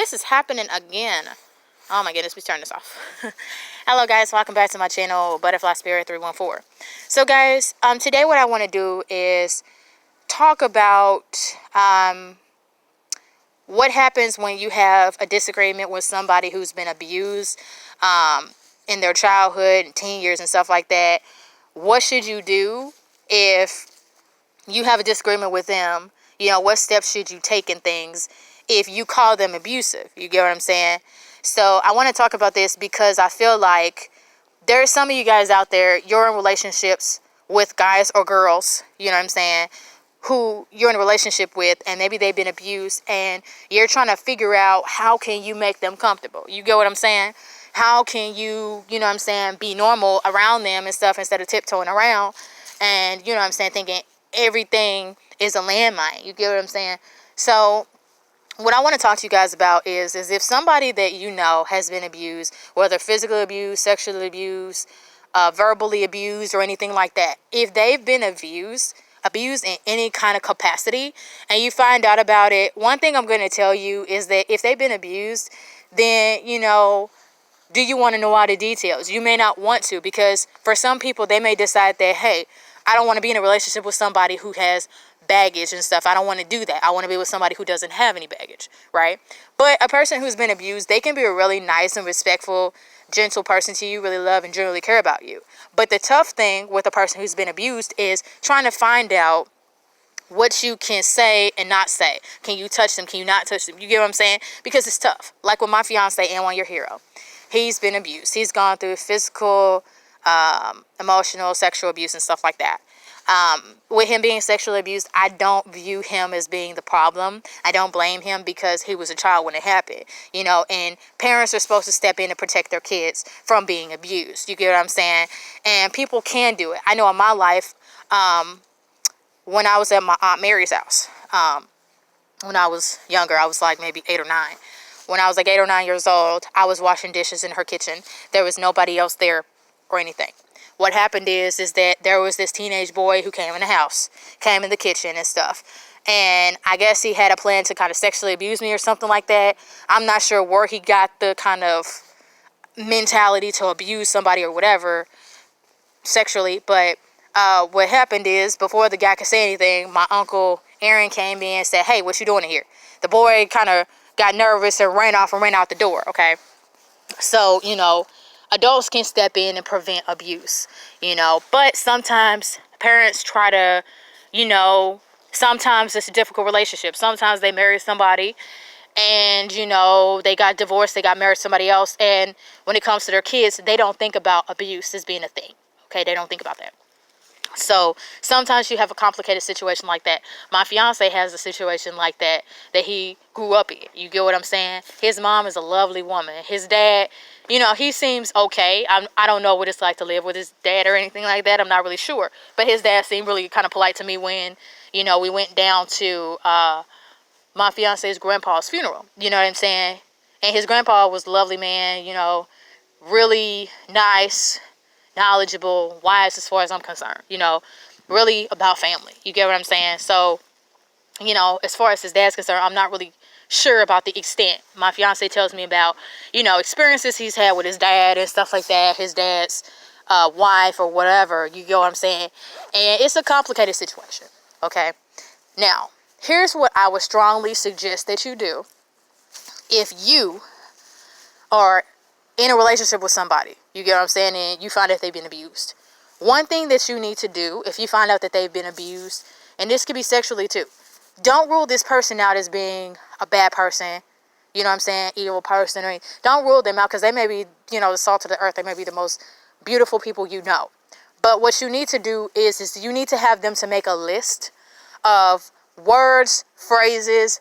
this is happening again. Oh my goodness, we turn this off. Hello guys, welcome back to my channel, Butterfly Spirit 314. So guys, today what I want to do is talk about what happens when you have a disagreement with somebody who's been abused in their childhood and teen years and stuff like that. What should you do if you have a disagreement with them? You know, what steps should you take in things if you call them abusive? You get what I'm saying? So I want to talk about this because I feel like there are some of you guys out there, you're in relationships with guys or girls, you know what I'm saying, who you're in a relationship with, and maybe they've been abused, and you're trying to figure out how can you make them comfortable. You get what I'm saying? How can you, you know what I'm saying, be normal around them and stuff instead of tiptoeing around and, you know what I'm saying, thinking everything is a landmine. You get what I'm saying? So what I want to talk to you guys about is if somebody that you know has been abused, whether physically abused, sexually abused, verbally abused, or anything like that, if they've been abused in any kind of capacity, and you find out about it, one thing I'm going to tell you is that if they've been abused, then, you know, do you want to know all the details? You may not want to, because for some people, they may decide that, hey, I don't want to be in a relationship with somebody who has baggage and stuff. I don't want to do that. I want to be with somebody who doesn't have any baggage, right? But a person who's been abused, they can be a really nice and respectful, gentle person to you, really love and generally care about you. But the tough thing with a person who's been abused is trying to find out what you can say and not say. Can you touch them? Can you not touch them? You get what I'm saying? Because it's tough. Like with my fiance, Anwan, your hero. He's been abused. He's gone through physical, emotional, sexual abuse and stuff like that. With him being sexually abused, I don't view him as being the problem. I don't blame him because he was a child when it happened, you know, and parents are supposed to step in and protect their kids from being abused. You get what I'm saying? And people can do it. I know in my life, when I was at my Aunt Mary's house, when I was younger, I was like maybe 8 or 9. When I was like 8 or 9 years old, I was washing dishes in her kitchen. There was nobody else there or anything. What happened is that there was this teenage boy who came in the house, came in the kitchen and stuff. And I guess he had a plan to kind of sexually abuse me or something like that. I'm not sure where he got the kind of mentality to abuse somebody or whatever sexually. But what happened is, before the guy could say anything, my uncle Aaron came in and said, hey, what you doing in here? The boy kind of got nervous and ran off and ran out the door, okay? So, you know, adults can step in and prevent abuse, you know, but sometimes parents try to, you know, sometimes it's a difficult relationship. Sometimes they marry somebody and, you know, they got divorced, they got married to somebody else, and when it comes to their kids, they don't think about abuse as being a thing, okay? They don't think about that. So sometimes you have a complicated situation like that. My fiance has a situation like that he grew up in. You get what I'm saying? His mom is a lovely woman. His dad, you know, he seems okay. I don't know what it's like to live with his dad or anything like that. I'm not really sure. But his dad seemed really kind of polite to me when, you know, we went down to my fiance's grandpa's funeral. You know what I'm saying? And his grandpa was a lovely man, you know, really nice, knowledgeable, wise as far as I'm concerned, you know, really about family. You get what I'm saying? So, you know, as far as his dad's concerned, I'm not really sure about the extent. My fiance tells me about, you know, experiences he's had with his dad and stuff like that, his dad's wife or whatever. You get what I'm saying? And it's a complicated situation, okay? Now, here's what I would strongly suggest that you do if you are in a relationship with somebody. You get what I'm saying? And you find out they've been abused. One thing that you need to do if you find out that they've been abused, and this could be sexually too, don't rule this person out as being a bad person, you know what I'm saying, evil person, or don't rule them out, because they may be, you know, the salt of the earth. They may be the most beautiful people you know. But what you need to do is you need to have them to make a list of words, phrases,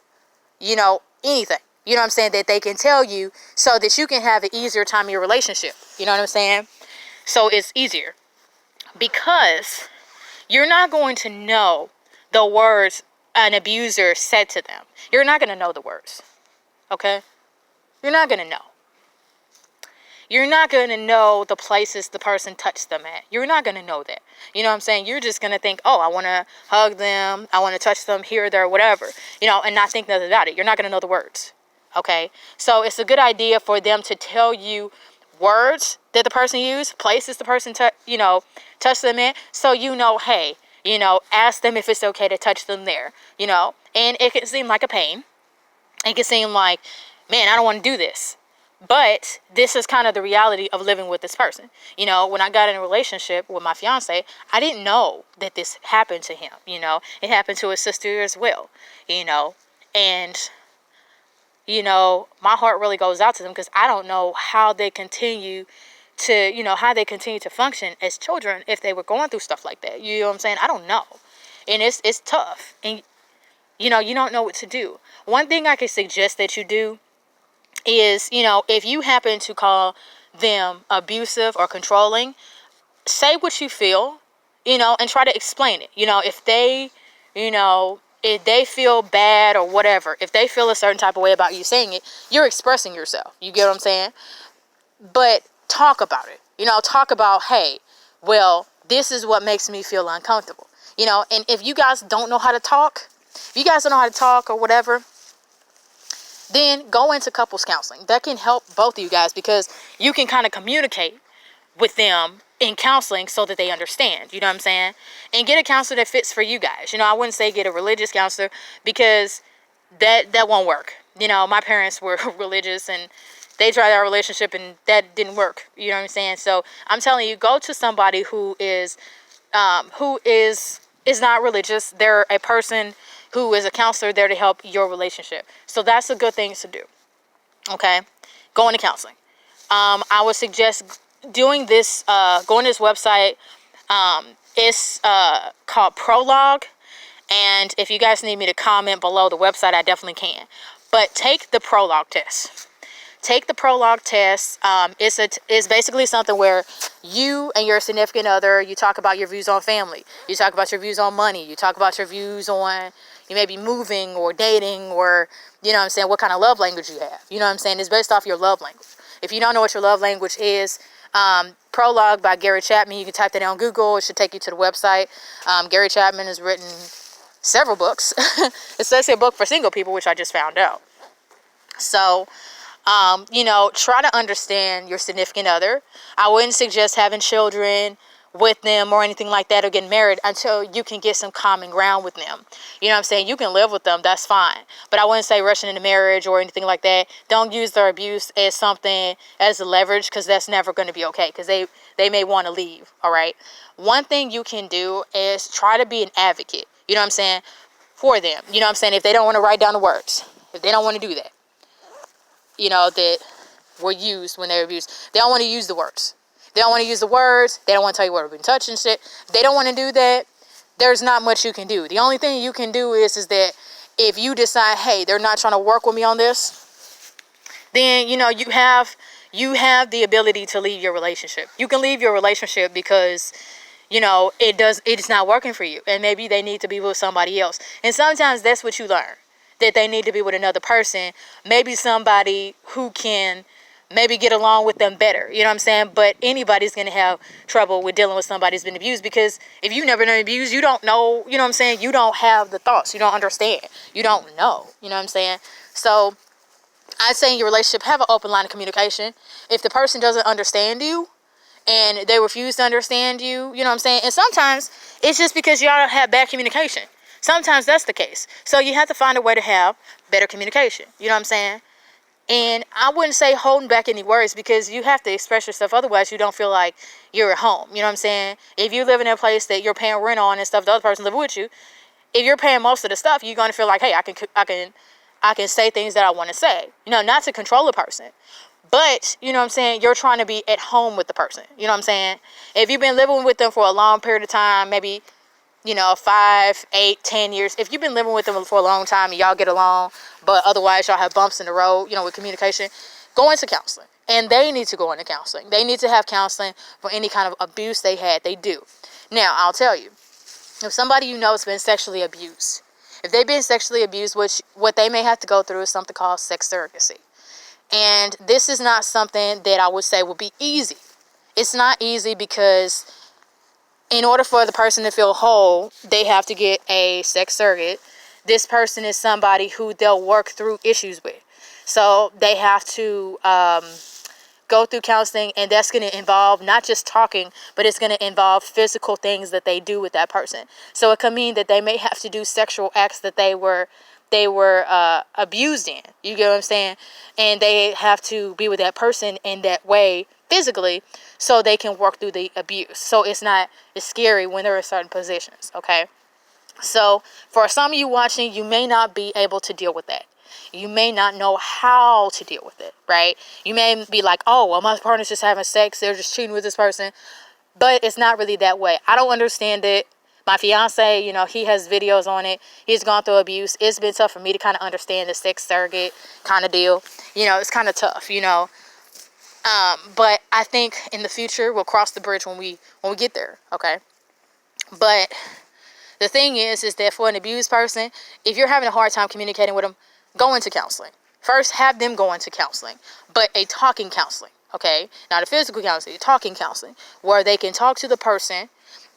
you know, anything. You know what I'm saying, that they can tell you so that you can have an easier time in your relationship. You know what I'm saying? So it's easier. Because you're not going to know the words an abuser said to them. You're not going to know the words. Okay? You're not going to know. You're not going to know the places the person touched them at. You're not going to know that. You know what I'm saying? You're just going to think, oh, I want to hug them. I want to touch them here, there, whatever. You know, and not think nothing about it. You're not going to know the words. Okay, so it's a good idea for them to tell you words that the person used, places the person touch them in, so hey, ask them if it's okay to touch them there, and it can seem like a pain. It can seem like, man, I don't want to do this. But this is kind of the reality of living with this person. When I got in a relationship with my fiance, I didn't know that this happened to him. It happened to his sister as well, and my heart really goes out to them, because I don't know how they continue to function as children if they were going through stuff like that. You know what I'm saying? I don't know. And it's tough. And, you don't know what to do. One thing I could suggest that you do is, if you happen to call them abusive or controlling, say what you feel, and try to explain it. If they feel bad or whatever, if they feel a certain type of way about you saying it, you're expressing yourself. You get what I'm saying? But talk about it. Talk about, hey, well, this is what makes me feel uncomfortable. And if you guys don't know how to talk, or whatever, then go into couples counseling. That can help both of you guys, because you can kind of communicate with them in counseling so that they understand. You know what I'm saying? And get a counselor that fits for you guys. I wouldn't say get a religious counselor, because that won't work. My parents were religious, and they tried our relationship, and that didn't work. You know what I'm saying? So I'm telling you, go to somebody who is not religious. They're a person who is a counselor there to help your relationship. So that's a good thing to do. Okay? Go into counseling. I would suggest doing this, going to this website. It's called Prologue. And if you guys need me to comment below the website, I definitely can. But take the Prologue test. Take the Prologue test. It's basically something where you and your significant other, you talk about your views on family. You talk about your views on money. You talk about your views on, you may be moving or dating, or, what kind of love language you have. You know what I'm saying? It's based off your love language. If you don't know what your love language is, Prologue by Gary Chapman, you can type that in on Google. It should take you to the website. Gary Chapman has written several books. It's actually a book for single people, which I just found out. So, try to understand your significant other. I wouldn't suggest having children with them or anything like that, or getting married, until you can get some common ground with them. You know what I'm saying? You can live with them, that's fine. But I wouldn't say rushing into marriage or anything like that. Don't use their abuse as something, as a leverage, because that's never going to be okay, because they may want to leave, all right? One thing you can do is try to be an advocate, you know what I'm saying, for them. You know what I'm saying? If they don't want to write down the words, if they don't want to do that, that were used when they were abused, they don't want to use the words. They don't want to use the words. They don't want to tell you where they've been touching shit. If they don't want to do that, there's not much you can do. The only thing you can do is that if you decide, hey, they're not trying to work with me on this, then, you have the ability to leave your relationship. You can leave your relationship because, it's not working for you. And maybe they need to be with somebody else. And sometimes that's what you learn, that they need to be with another person, maybe somebody who can maybe get along with them better. You know what I'm saying? But anybody's going to have trouble with dealing with somebody who's been abused, because if you've never been abused, you don't know, you know what I'm saying? You don't have the thoughts. You don't understand. You don't know. You know what I'm saying? So I'd say in your relationship, have an open line of communication. If the person doesn't understand you and they refuse to understand you, you know what I'm saying? And sometimes it's just because y'all have bad communication. Sometimes that's the case. So you have to find a way to have better communication. You know what I'm saying? And I wouldn't say holding back any words, because you have to express yourself. Otherwise, you don't feel like you're at home. You know what I'm saying? If you live in a place that you're paying rent on and stuff, the other person living with you, if you're paying most of the stuff, you're going to feel like, hey, I can say things that I want to say. Not to control a person. But, you know what I'm saying, you're trying to be at home with the person. You know what I'm saying? If you've been living with them for a long period of time, maybe 5, 8, 10 years. If you've been living with them for a long time and y'all get along, but otherwise y'all have bumps in the road, with communication, go into counseling. And they need to go into counseling. They need to have counseling for any kind of abuse they had. They do. Now, I'll tell you, if somebody has been sexually abused, if they've been sexually abused, what they may have to go through is something called sex surrogacy. And this is not something that I would say would be easy. It's not easy, because in order for the person to feel whole, they have to get a sex surrogate. This person is somebody who they'll work through issues with. So they have to go through counseling, and that's going to involve not just talking, but it's going to involve physical things that they do with that person. So it could mean that they may have to do sexual acts that they were abused in. You get what I'm saying? And they have to be with that person in that way physically, so they can work through the abuse. So it's scary when they're in certain positions. Okay. So for some of you watching, you may not be able to deal with that. You may not know how to deal with it, right? You may be like, oh, well, my partner's just having sex. They're just cheating with this person. But it's not really that way. I don't understand it. My fiance, he has videos on it. He's gone through abuse. It's been tough for me to kind of understand the sex surrogate kind of deal. It's kind of tough, But I think in the future, we'll cross the bridge when we get there, okay? But the thing is that for an abused person, if you're having a hard time communicating with them, go into counseling. First, have them go into counseling, but a talking counseling, okay? Not a physical counseling, a talking counseling, where they can talk to the person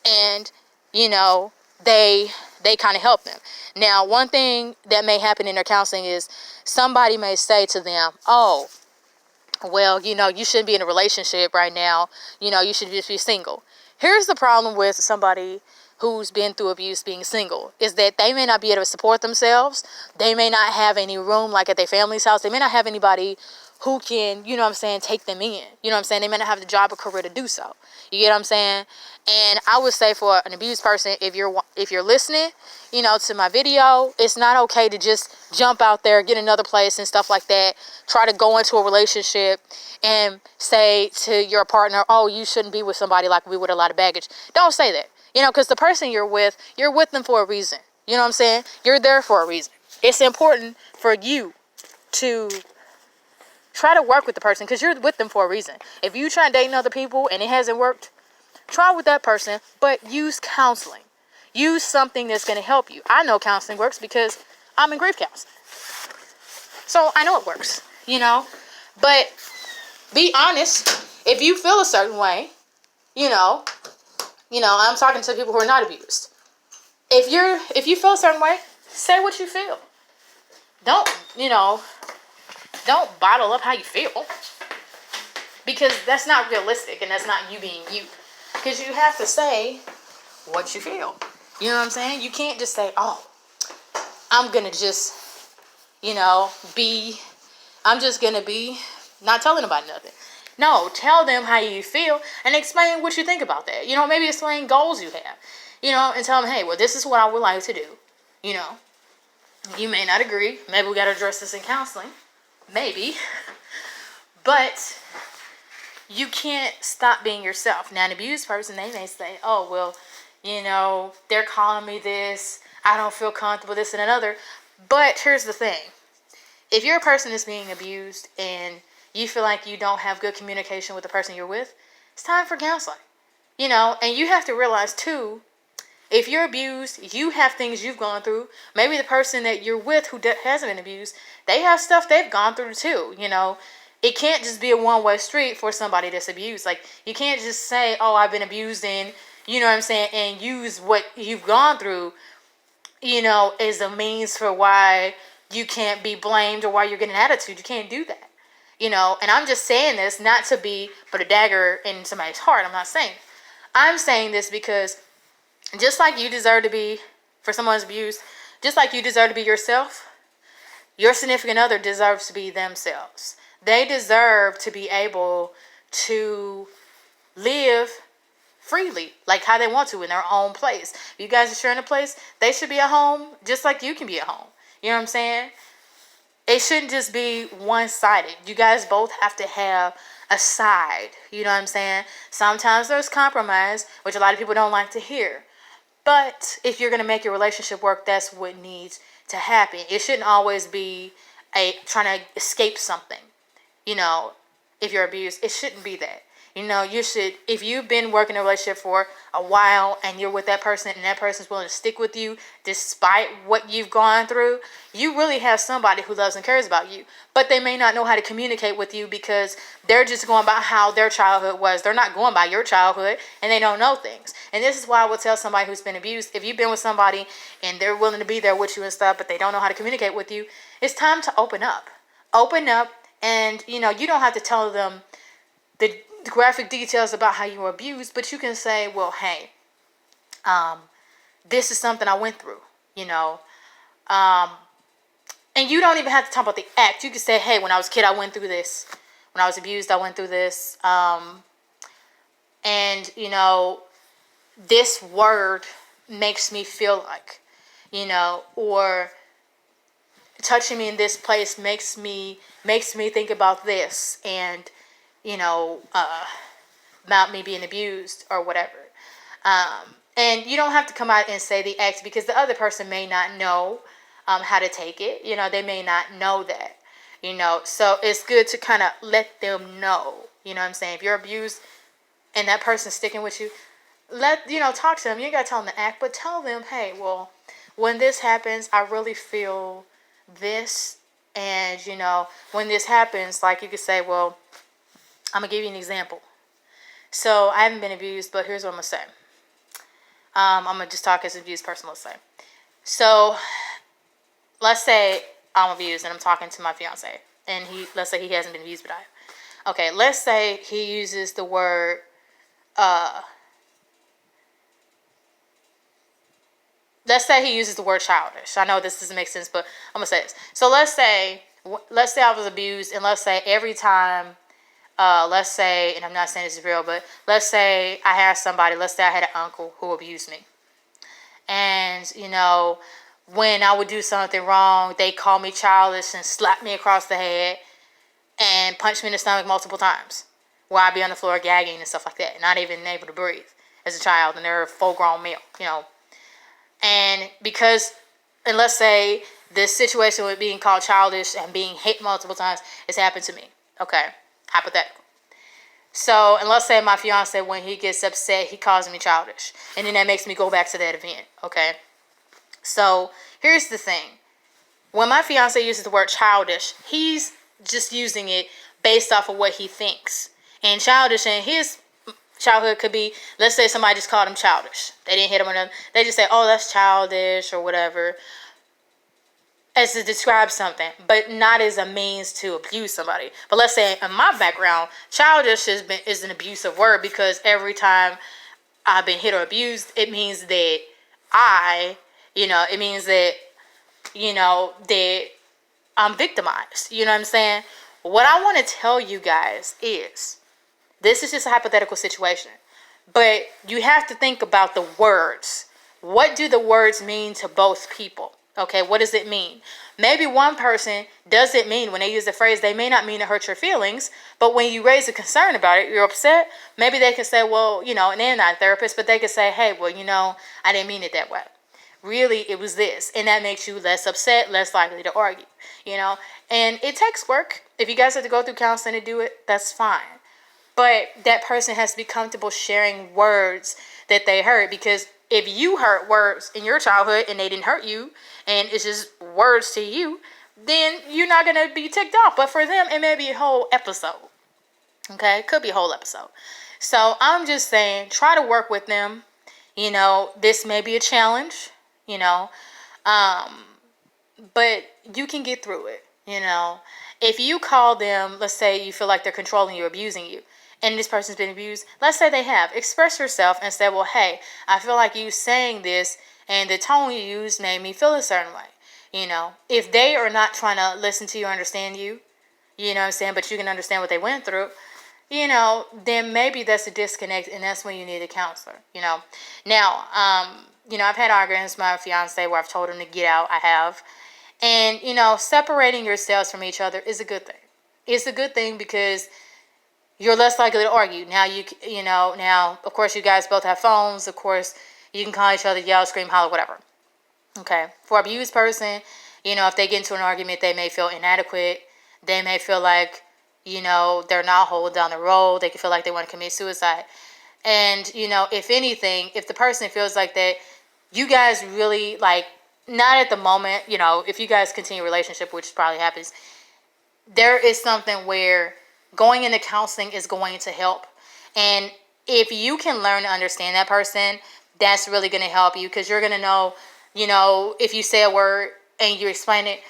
and, they kind of help them. Now, one thing that may happen in their counseling is somebody may say to them, oh, well, you shouldn't be in a relationship right now. You should just be single. Here's the problem with somebody who's been through abuse being single, is that they may not be able to support themselves. They may not have any room, like at their family's house. They may not have anybody who can, take them in. They may not have the job or career to do so. You get what I'm saying? And I would say for an abused person, if you're listening, to my video, it's not okay to just jump out there, get another place and stuff like that. Try to go into a relationship and say to your partner, oh, you shouldn't be with somebody like me with a lot of baggage. Don't say that. Because the person you're with them for a reason. You know what I'm saying? You're there for a reason. It's important for you to try to work with the person because you're with them for a reason. If you try dating other people and it hasn't worked, try with that person, but use counseling. Use something that's going to help you. I know counseling works because I'm in grief counseling. So I know it works, But be honest. If you feel a certain way, I'm talking to people who are not abused. If you feel a certain way, say what you feel. Don't bottle up how you feel. Because that's not realistic and that's not you being you. Because you have to say what you feel. You know what I'm saying? You can't just say, oh, I'm going to just, I'm just going to be not telling nobody nothing. No, tell them how you feel and explain what you think about that. Maybe explain goals you have, and tell them, hey, well, this is what I would like to do. You may not agree. Maybe we got to address this in counseling. Maybe. But you can't stop being yourself. Now, an abused person, they may say, oh, well, they're calling me this. I don't feel comfortable, this and another. But here's the thing. If you're a person that's being abused and you feel like you don't have good communication with the person you're with, it's time for counseling. And you have to realize, too, if you're abused, you have things you've gone through. Maybe the person that you're with who hasn't been abused, they have stuff they've gone through, too. It can't just be a one-way street for somebody that's abused. Like, you can't just say, oh, I've been abused and, and use what you've gone through, as a means for why you can't be blamed or why you're getting an attitude. You can't do that. And I'm just saying this not to put a dagger in somebody's heart. I'm not saying. I'm saying this because just like you deserve to be, for someone's abused, just like you deserve to be yourself, your significant other deserves to be themselves. They deserve to be able to live freely, like how they want to in their own place. If you guys are sharing a place, they should be at home just like you can be at home. You know what I'm saying? It shouldn't just be one-sided. You guys both have to have a side. You know what I'm saying? Sometimes there's compromise, which a lot of people don't like to hear. But if you're going to make your relationship work, that's what needs to happen. It shouldn't always be trying to escape something. If you're abused, it shouldn't be that. You should, if you've been working in a relationship for a while and you're with that person and that person's willing to stick with you despite what you've gone through, you really have somebody who loves and cares about you. But they may not know how to communicate with you because they're just going by how their childhood was. They're not going by your childhood and they don't know things. And this is why I would tell somebody who's been abused, if you've been with somebody and they're willing to be there with you and stuff, but they don't know how to communicate with you, it's time to open up. Open up, and you don't have to tell them the graphic details about how you were abused, but you can say, well, hey, this is something I went through, and you don't even have to talk about the act. You can say, hey, when I was a kid, I went through this. When I was abused, I went through this. And, this word makes me feel like, or touching me in this place makes me think about this, and, about me being abused or whatever. And you don't have to come out and say the act, because the other person may not know how to take it. They may not know that. So it's good to kind of let them know. You know what I'm saying? If you're abused and that person's sticking with you, talk to them. You ain't got to tell them to act, but tell them, hey, well, when this happens, I really feel this. And, when this happens, like you could say, well, I'm going to give you an example. So I haven't been abused, but here's what I'm going to say. I'm going to just talk as an abused person, let's say. So let's say I'm abused and I'm talking to my fiance, and let's say he hasn't been abused, but I have. Okay, let's say he uses the word, childish. I know this doesn't make sense, but I'm going to say this. So let's say I was abused, and let's say every time, let's say, and I'm not saying this is real, but let's say I had an uncle who abused me. And, when I would do something wrong, they call me childish and slap me across the head and punch me in the stomach multiple times, while I'd be on the floor gagging and stuff like that, not even able to breathe as a child, and they're a full-grown male, And let's say this situation with being called childish and being hit multiple times has happened to me. Okay, hypothetical. So, and let's say my fiance, when he gets upset, he calls me childish. And then that makes me go back to that event, okay? So, here's the thing. When my fiance uses the word childish, he's just using it based off of what he thinks. And childish in his childhood could be, let's say somebody just called him childish. They didn't hit him with nothing. They just say, oh, that's childish or whatever, as to describe something, but not as a means to abuse somebody. But let's say in my background, childish is an abusive word, because every time I've been hit or abused, it means that that I'm victimized. You know what I'm saying? What I want to tell you guys is, this is just a hypothetical situation, but you have to think about the words. What do the words mean to both people? Okay, what does it mean? Maybe one person doesn't mean, when they use the phrase, they may not mean to hurt your feelings, but when you raise a concern about it, you're upset. Maybe they can say, well, and they're not a therapist, but they can say, hey, well, I didn't mean it that way. Really, it was this. And that makes you less upset, less likely to argue, And it takes work. If you guys have to go through counseling to do it, that's fine. But that person has to be comfortable sharing words that they heard, because if you heard words in your childhood and they didn't hurt you, and it's just words to you, then you're not going to be ticked off. But for them, it may be a whole episode. Okay? It could be a whole episode. So I'm just saying, try to work with them. This may be a challenge, but you can get through it, If you call them, let's say you feel like they're controlling you, abusing you, and this person's been abused, let's say they have, express yourself and say, well, hey, I feel like you saying this and the tone you used made me feel a certain way. If they are not trying to listen to you or understand you, what I'm saying, but you can understand what they went through, then maybe that's a disconnect, and that's when you need a counselor, Now, I've had arguments with my fiance where I've told him to get out. I have. And, separating yourselves from each other is a good thing. It's a good thing because you're less likely to argue. Now, now, of course, you guys both have phones. Of course, you can call each other, yell, scream, holler, whatever. Okay. For an abused person, if they get into an argument, they may feel inadequate. They may feel like, they're not holding down the road. They can feel like they want to commit suicide. And, if anything, if the person feels like that, you guys really, not at the moment, if you guys continue a relationship, which probably happens, there is something where going into counseling is going to help. And if you can learn to understand that person, that's really going to help you, because you're going to know, if you say a word and you explain it,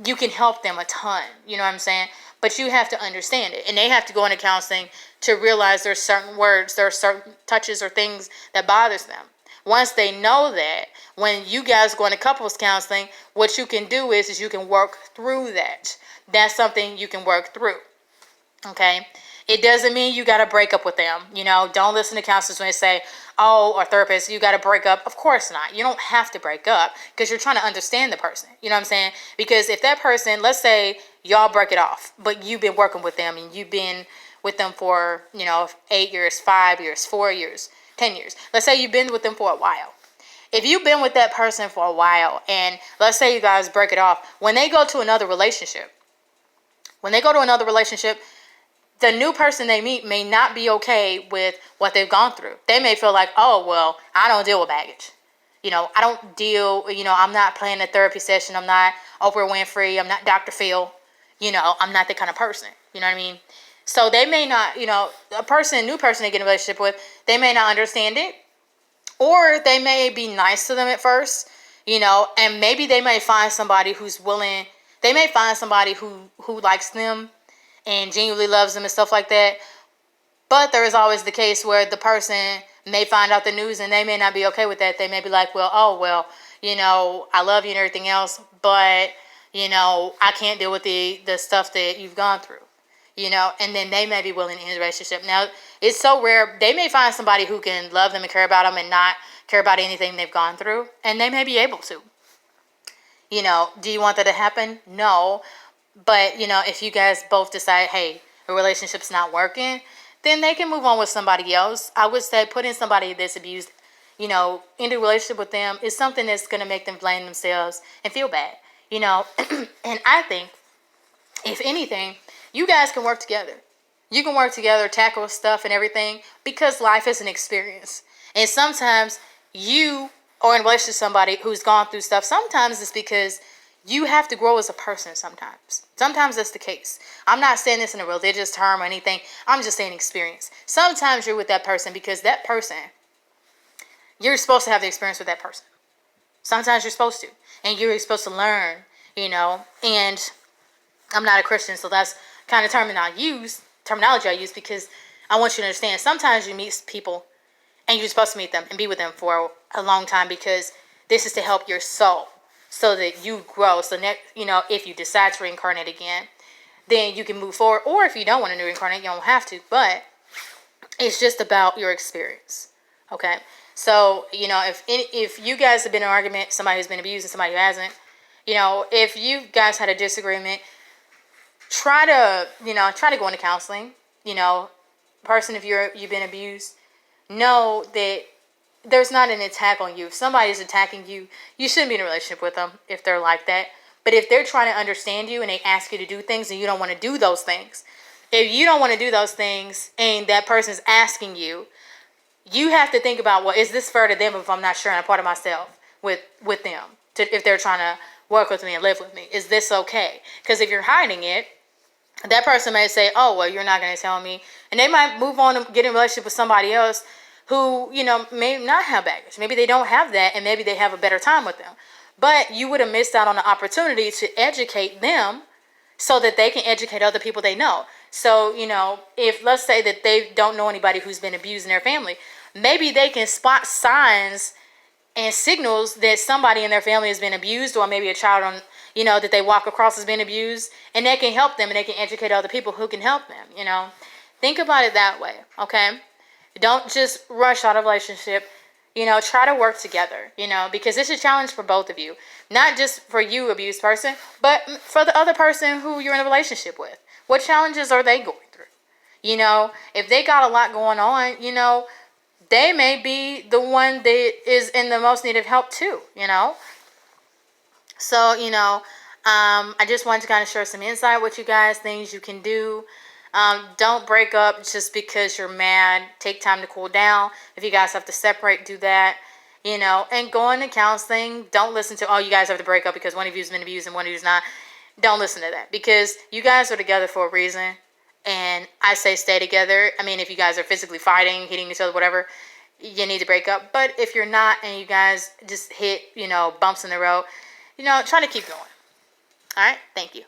you can help them a ton. You know what I'm saying? But you have to understand it. And they have to go into counseling to realize there's certain words, there are certain touches or things that bothers them. Once they know that, when you guys go into couples counseling, what you can do is you can work through that. That's something you can work through. Okay? It doesn't mean you got to break up with them. You know, don't listen to counselors when they say, oh, or therapists, you got to break up. Of course not. You don't have to break up because you're trying to understand the person. You know what I'm saying? Because if that person, let's say y'all break it off, but you've been working with them and you've been with them for, 8 years, 5 years, 4 years, 10 years. Let's say you've been with them for a while. If you've been with that person for a while and let's say you guys break it off, when they go to another relationship, the new person they meet may not be okay with what they've gone through. They may feel like, oh, well, I don't deal with baggage. I don't deal, I'm not playing a therapy session. I'm not Oprah Winfrey. I'm not Dr. Phil. I'm not that kind of person. You know what I mean? So they may not, a new person they get in a relationship with, they may not understand it. Or they may be nice to them at first, and maybe they may find somebody who's willing. They may find somebody who likes them and genuinely loves them and stuff like that. But there is always the case where the person may find out the news and they may not be okay with that. They may be like, well, I love you and everything else, but, I can't deal with the stuff that you've gone through, and then they may be willing to end the relationship. Now, it's so rare. They may find somebody who can love them and care about them and not care about anything they've gone through, and they may be able to. Do you want that to happen? No. But, if you guys both decide, hey, a relationship's not working, then they can move on with somebody else. I would say putting somebody that's abused, into a relationship with them is something that's going to make them blame themselves and feel bad, And I think, if anything, you guys can work together. You can work together, tackle stuff and everything, because life is an experience. And sometimes you are in a relationship with somebody who's gone through stuff. Sometimes it's because you have to grow as a person sometimes. Sometimes that's the case. I'm not saying this in a religious term or anything. I'm just saying experience. Sometimes you're with that person because that person, you're supposed to have the experience with that person. Sometimes you're supposed to. And you're supposed to learn, And I'm not a Christian, so that's kind of terminology I use because I want you to understand. Sometimes you meet people and you're supposed to meet them and be with them for a long time because this is to help your soul. So that you grow. So next, if you decide to reincarnate again, then you can move forward. Or if you don't want to reincarnate, you don't have to. But it's just about your experience. Okay. So if you guys have been in an argument, somebody who's been abused and somebody who hasn't, if you guys had a disagreement, try to go into counseling. Person, if you've been abused, know that there's not an attack on you. If somebody's attacking you, you shouldn't be in a relationship with them if they're like that. But if they're trying to understand you and they ask you to do things and you don't want to do those things, if you don't want to do those things and that person's asking you, you have to think about, well, is this fair to them if I'm not sharing a part of myself with them? If they're trying to work with me and live with me, is this okay? Because if you're hiding it, that person may say, oh, well, you're not going to tell me. And they might move on and get in a relationship with somebody else who, may not have baggage. Maybe they don't have that, and maybe they have a better time with them. But you would have missed out on the opportunity to educate them so that they can educate other people they know. So, if let's say that they don't know anybody who's been abused in their family, maybe they can spot signs and signals that somebody in their family has been abused, or maybe a child on, that they walk across has been abused, and they can help them and they can educate other people who can help them, Think about it that way, okay? Don't just rush out of a relationship. Try to work together, because it's a challenge for both of you. Not just for you, abused person, but for the other person who you're in a relationship with. What challenges are they going through? If they got a lot going on, they may be the one that is in the most need of help too, So, I just wanted to kind of share some insight with you guys, things you can do. Don't break up just because you're mad. Take time to cool down. If you guys have to separate, do that. And go into counseling. Don't listen to, oh, you guys have to break up because one of you's been abused and one of you's not. Don't listen to that because you guys are together for a reason. And I say stay together. I mean, if you guys are physically fighting, hitting each other, whatever, you need to break up. But if you're not and you guys just hit, bumps in the road, try to keep going. All right. Thank you.